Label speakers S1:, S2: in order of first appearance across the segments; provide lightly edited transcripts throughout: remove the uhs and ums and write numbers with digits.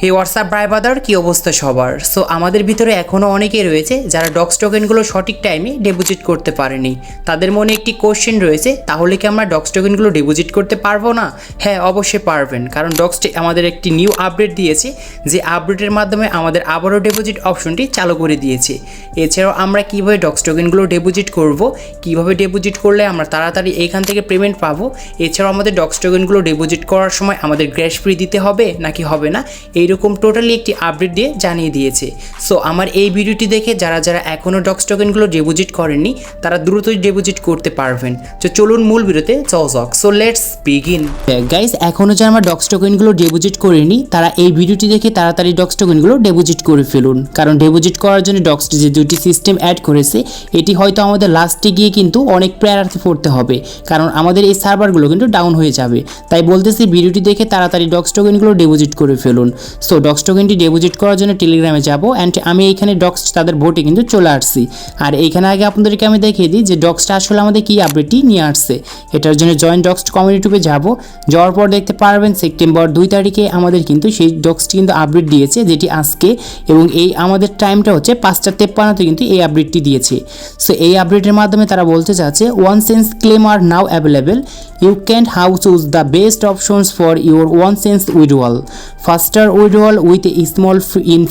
S1: হে WhatsApp brother, কি অবস্থা সবার? সো আমাদের ভিতরে এখনও অনেকেই রয়েছে যারা ডক্স টোকেনগুলো সঠিক টাইমে ডিপোজিট করতে পারেনি। তাদের মনে একটি কোশ্চেন রয়েছে, তাহলে কি আমরা ডক্স টোকেনগুলো ডিপোজিট করতে পারবো না? হ্যাঁ, অবশ্যই পারবেন, কারণ ডক্সটি আমাদের একটি নিউ আপডেট দিয়েছে, যে আপডেটের মাধ্যমে আমাদের আবারও ডিপোজিট অপশনটি চালু করে দিয়েছে। এছাড়াও আমরা কীভাবে ডক্স টোকেনগুলো ডিপোজিট করব, কীভাবে ডিপোজিট করলে আমরা তাড়াতাড়ি এইখান থেকে পেমেন্ট পাবো, এছাড়াও আমাদের ডক্স টোকেনগুলো ডিপোজিট করার সময় আমাদের গ্যাস ফ্রি দিতে হবে নাকি হবে না, এইরকম টোটালি একটি আপডেট দিয়ে জানিয়ে দিয়েছে। সো আমার এই ভিডিওটি দেখে যারা যারা এখনও ডক্স টোকেনগুলো ডিপোজিট করেননি তারা দ্রুতই ডিপোজিট করতে পারবেন। তো চলুন মূল ভিডিওতে যাওয়া যাক। So let's begin. গাইস, এখনও যারা আমার ডক্স টোকেনগুলো ডিপোজিট করেনি তারা এই ভিডিওটি দেখে তাড়াতাড়ি ডক্স টোকেনগুলো ডিপোজিট করে ফেলুন, কারণ ডিপোজিট করার জন্য ডক্সটি যে দুটি সিস্টেম অ্যাড করেছে এটি হয়তো আমাদের লাস্টে গিয়ে কিন্তু অনেক প্রায়োরিটি পড়তে হবে, কারণ আমাদের এই সার্ভারগুলো কিন্তু ডাউন হয়ে যাবে। তাই বলতেছি ভিডিওটি দেখে তাড়াতাড়ি ডক্স টোকেনগুলো ডিপোজিট করে ফেলুন। সো ডক্স টোকেনটি ডিপোজিট করার জন্য টেলিগ্রামে যাব, অ্যান্ড আমি এইখানে ডক্স তাদের ভোটে কিন্তু চলে আসছি। আর এইখানে আগে আপনাদেরকে আমি দেখিয়ে দিই যে ডক্সটা আসলে আমাদের কী আপডেটটি নিয়ে আসছে। এটার জন্য জয়েন ডক্স কমিউনিটিতে যাব, যাওয়ার পর দেখতে পারবেন সেপ্টেম্বর 2 তারিখে আমাদের কিন্তু সেই ডক্সটি কিন্তু আপডেট দিয়েছে, যেটি আজকে, এবং এই আমাদের টাইমটা হচ্ছে 5:53 কিন্তু এই আপডেটটি দিয়েছে। সো এই আপডেটের মাধ্যমে তারা বলতে চাচ্ছে one sense claim are now available, you can how choose the best options for your 1 cent withdrawal, faster withdrawal with a small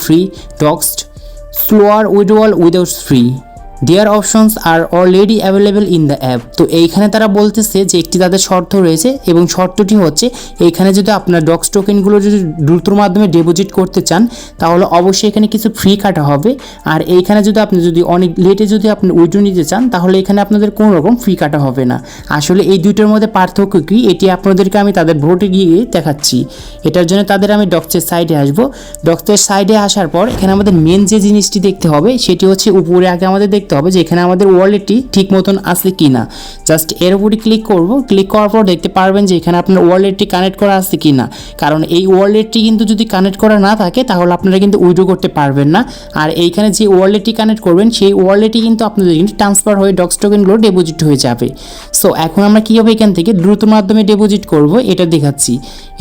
S1: free doxed, slower withdrawal without free, their options are already available in the app। তো এইখানে তারা বলতেছে যে একটি তাদের শর্ত রয়েছে, এবং শর্তটি হচ্ছে এইখানে যদি আপনার ডক্স টোকেনগুলো যদি দ্রুতর মাধ্যমে ডিপোজিট করতে চান তাহলে অবশ্যই এখানে কিছু ফ্রি কাটা হবে, আর এইখানে যদি আপনি অনেক লেটে যদি আপনি উইথড্র নিতে চান তাহলে এখানে আপনাদের কোনো রকম ফ্রি কাটা হবে না। আসলে এই দুইটার মধ্যে পার্থক্য কী এটি আপনাদেরকে আমি তাদের ভোটে গিয়ে দেখাচ্ছি। এটার জন্য তাদের আমি ডক্সের সাইডে আসবো। ডক্সের সাইডে আসার পর এখানে আমাদের মেন যে জিনিসটি দেখতে হবে সেটি হচ্ছে উপরে আগে আমাদের দেখতে হবে যে এখানে আমাদের ওয়ালেটটি ঠিক মতন আছে কি না। জাস্ট এর উপরে ক্লিক করব, ক্লিক করার পর দেখতে পারবেন যে এখানে আপনার ওয়ালেটটি কানেক্ট করা আছে কি না, কারণ এই ওয়ালেটটি কিন্তু যদি কানেক্ট করা না থাকে তাহলে আপনারা কিন্তু উইথড্র করতে পারবেন না। আর এইখানে যে ওয়ালেটটি কানেক্ট করবেন সেই ওয়ালেটটি কিন্তু আপনাদের কিন্তু ট্রান্সফার হয়ে ডক্স টোকেনগুলো ডিপোজিট হয়ে যাবে। সো এখন আমরা কীভাবে এখান থেকে দ্রুত মাধ্যমে ডিপোজিট করব এটা দেখাচ্ছি।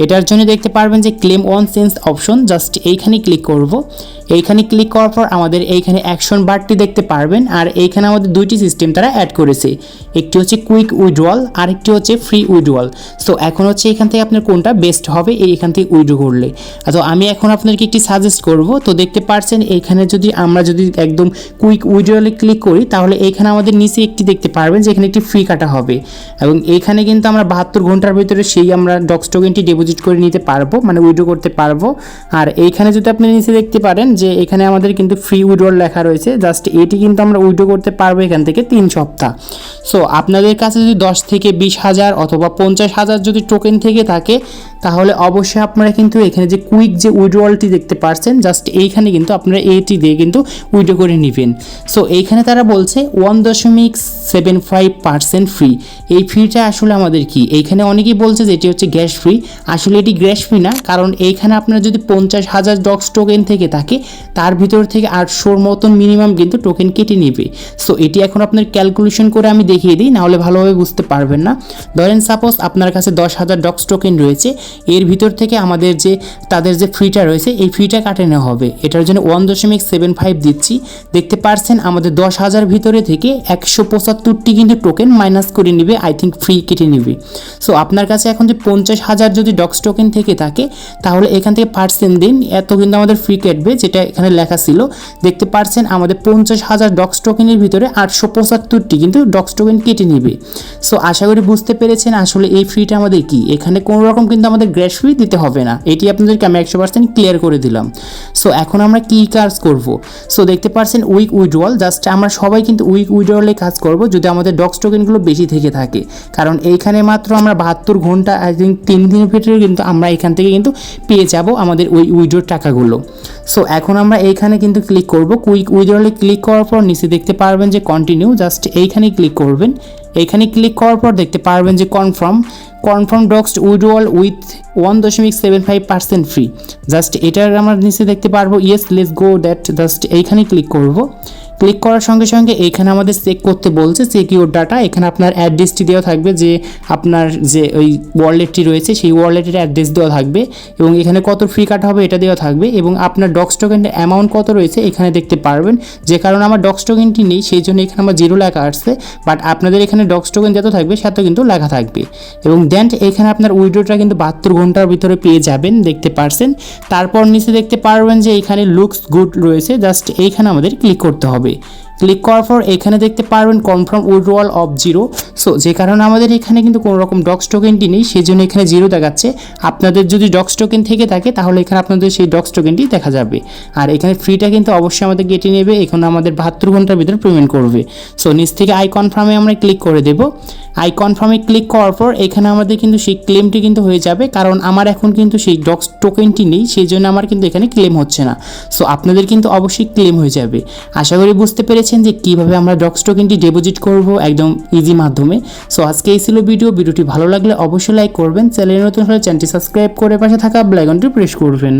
S1: এটার জন্য দেখতে পারবেন যে ক্লেম 1 সেন্ট অপশন, জাস্ট এইখানে ক্লিক করব। এইখানে ক্লিক করার পর আমাদের এইখানে অ্যাকশন বারটি দেখতে পারবেন, আর এইখানে আমাদের দুইটি সিস্টেম তারা অ্যাড করেছে, একটি হচ্ছে কুইক উইথড্রয়াল আর একটি হচ্ছে ফ্রি উইথড্রয়াল। সো এখন হচ্ছে এখান থেকে আপনার কোনটা বেস্ট হবে এইখান থেকে উইথড্র করলে। তো আমি এখন আপনাদেরকে একটি সাজেস্ট করব। তো দেখতে পাচ্ছেন এইখানে আমরা যদি একদম কুইক উইথড্রয়ালে ক্লিক করি তাহলে এইখানে আমাদের নিচে একটি দেখতে পারবেন যে এখানে একটি ফ্রি কাটা হবে, এবং এইখানে কিন্তু আমরা 72 ঘন্টার ভিতরে সেই আমরা ডক্স টোকেনটি ডিপোজিট করে নিতে পারবো, মানে উইথড্র করতে পারবো। আর এইখানে যদি আপনি নিচে দেখতে পারেন যে এখানে আমাদের কিন্তু ফ্রি উইথড্রয়াল লেখা রয়েছে, জাস্ট এটি কিন্তু আমরা উইথড্র করতে পারবো এখান থেকে 3 সপ্তাহ। সো আপনাদের কাছে যদি 10 থেকে 20,000 অথবা 50,000 যদি টোকেন থেকে থাকে তাহলে অবশ্যই আপনারা কিন্তু এখানে যে কুইক যে উইথড্রয়ালটি দেখতে পাচ্ছেন জাস্ট এইখানে কিন্তু আপনারা এইটি দিয়ে কিন্তু উইথড্র করে নেবেন। সো এইখানে তারা বলছে 1.75% ফ্রি। এই ফ্রিটা আসলে আমাদের কি, এইখানে অনেকেই বলছে যে এটি হচ্ছে গ্যাস ফ্রি, আসলে এটি গ্যাস ফ্রি না, কারণ এইখানে আপনার যদি 50,000 ডক্স টোকেন থেকে থাকে তার ভিতর থেকে 800 মতন মিনিমাম কিন্তু টোকেন কেটে নেবে। সো এটি এখন আপনার ক্যালকুলেশন করে আমি দেখিয়ে দিই, নাহলে ভালোভাবে বুঝতে পারবেন না। ধরেন সাপোজ আপনার কাছে 10,000 ডক্স টোকেন রয়েছে, এর ভিতর থেকে আমাদের যে তাদের যে ফ্রিটা রয়েছে এই ফ্রিটা কাটে নেওয়া হবে। এটার জন্য 1.75 দিচ্ছি। দেখতে পারছেন আমাদের 10,000 ভিতরে থেকে 175টি কিন্তু টোকেন মাইনাস করে নেবে, আই থিঙ্ক ফ্রি কেটে নেবে। সো আপনার কাছে এখন যে 50,000 যদি ডক্স টোকেন থেকে থাকে তাহলে এখান থেকে পার্সেন্ট দিন, এত কিন্তু আমাদের ফ্রি কাটবে, যেটা এখানে লেখা ছিল। দেখতে পারছেন আমাদের 50,000 ডক্স টোকেনের ভিতরে 875টি কিন্তু ডক্স টোকেন কেটে নেবে। সো আশা করি বুঝতে পেরেছেন আসলে এই ফ্রিটা আমাদের কি, এখানে কোনো রকম কিন্তু আমাদের গ্যাস ফ্রি দিতে হবে না, এটি আপনাদেরকে আমি 100% ক্লিয়ার করে দিলাম। সো এখন আমরা কি কাজ করব? সো দেখতে পাচ্ছেন উইক উইথড্রয়াল, জাস্ট আমরা সবাই কিন্তু উইক উইথড্রয়ালে কাজ করব যদি আমাদের ডক্স টোকেনগুলো বেশি থেকে থাকে, কারণ এইখানে মাত্র আমরা 72 ঘন্টা আই থিঙ্ক 3 দিনের ভিতরে কিন্তু আমরা এখান থেকে কিন্তু পেয়ে যাব আমাদের ওই উইথড্রর টাকাগুলো। সো এখন আমরা এইখানে কিন্তু ক্লিক করব, কুইক উইথড্রয়ালে ক্লিক করার পর নিচে দেখতে পারবেন যে কন্টিনিউ, জাস্ট এইখানে ক্লিক করবেন। এইখানে ক্লিক করার পর দেখতে পারবেন যে confirm docs withdrawal with 1.75% free, just এটার আমরা নিচে দেখতে পারবো yes let's go that, just এইখানে ক্লিক করব।
S2: ক্লিক করার সঙ্গে সঙ্গে এইখানে আমাদের চেক করতে বলছে সিকিউর ডাটা। এখানে আপনার অ্যাড্রেসটি দেওয়া থাকবে, যে আপনার যে ওই ওয়ালেটটি রয়েছে সেই ওয়ালেটের অ্যাড্রেস দেওয়া থাকবে এবং এখানে কত ফ্রি কাটা হবে এটা দেওয়া থাকবে এবং আপনার ডক্স টোকেনের অ্যামাউন্ট কত রয়েছে এখানে দেখতে পারবেন। যে কারণে আমার ডক্স টোকেনটি নেই সেই জন্য এখানে আমার 0 লেখা আসছে, বাট আপনাদের এখানে ডক্স টোকেন যত থাকবে সেটা কিন্তু লেখা থাকবে। এবং দেন এখানে আপনার উইড্রোটা কিন্তু 72 ঘন্টার ভিতরে পেয়ে যাবেন, দেখতে পারছেন। তারপর নিচে দেখতে পারবেন যে এখানে লুকস গুড রয়েছে, জাস্ট এইখানে আমাদের ক্লিক করতে হবে। ক্লিক করার পর এখানে দেখতে পারবেন কনফার্ম উইথড্রয়াল অফ 0। সো যে কারণে আমাদের এখানে কিন্তু কোনো রকম ডক্স টোকেনটি নেই সেই জন্য এখানে 0 দেখাচ্ছে। আপনাদের যদি ডক্স টোকেন থেকে থাকে তাহলে এখানে আপনাদের সেই ডক্স টোকেনটি দেখা যাবে। আর এখানে ফ্রিটা কিন্তু অবশ্যই আমাদের কেটে নেবে, এখানে আমাদের 72 ঘন্টার ভিতরে পেমেন্ট করবে। সো নিচ থেকে আই কনফার্মে আমরা ক্লিক করে দেব। আই কনফার্মে ক্লিক করার পর এখানে আমাদের কিন্তু সেই ক্লেমটি কিন্তু হয়ে যাবে, কারণ আমার এখন কিন্তু সেই ডক্স টোকেনটি নেই সেই জন্য আমার কিন্তু এখানে ক্লেম হচ্ছে না। সো আপনাদের কিন্তু অবশ্যই ক্লেম হয়ে যাবে। আশা করি বুঝতে পেরেছেন যে কীভাবে আমরা ডক্স টোকেনটি ডিপোজিট করব একদম ইজি মাধ্যমে। সো আজকে এই ছিল ভিডিওটি ভালো লাগলে অবশ্যই লাইক করবেন, চ্যানেলে নতুন হলে চ্যানেলটি সাবস্ক্রাইব করে পাশে থাকা বেল আইকনটি প্রেস করবেন।